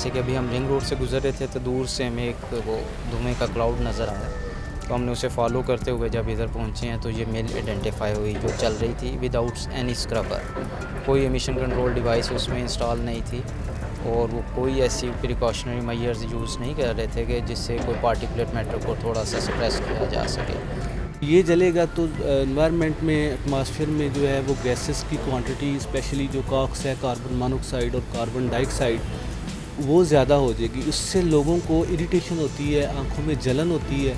जैसे कि अभी हम रिंग रोड से गुजर रहे थे तो दूर से हमें एक वो धुएँ का क्लाउड नज़र आया, तो हमने उसे फॉलो करते हुए जब इधर पहुँचे हैं तो ये मिल आइडेंटिफाई हुई जो चल रही थी विदाउट एनी स्क्रबर। कोई एमिशन कंट्रोल डिवाइस उसमें इंस्टॉल नहीं थी और वो कोई ऐसी प्रिकॉशनरी मेजर्स यूज़ नहीं कर रहे थे कि जिससे कोई पार्टिकुलेट मैटर को थोड़ा सा सप्रेस किया जा सके। ये जलेगा तो एनवायरनमेंट में, एटमॉस्फेयर में जो है वो गैसेस की क्वांटिटी, स्पेशली जो कॉक्स है, कार्बन मोनोऑक्साइड और कार्बन डाइऑक्साइड, वो ज़्यादा हो जाएगी। उससे लोगों को इरिटेशन होती है, आँखों में जलन होती है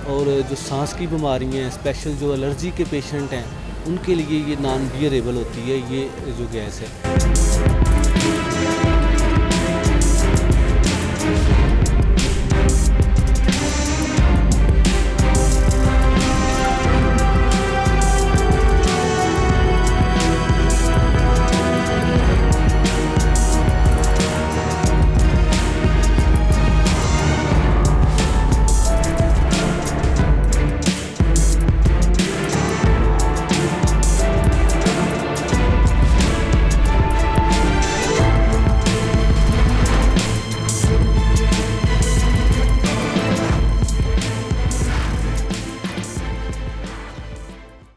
और जो सांस की बीमारियाँ हैं, स्पेशल जो एलर्जी के पेशेंट हैं, उनके लिए ये नॉन बियरेबल होती है ये जो गैस है।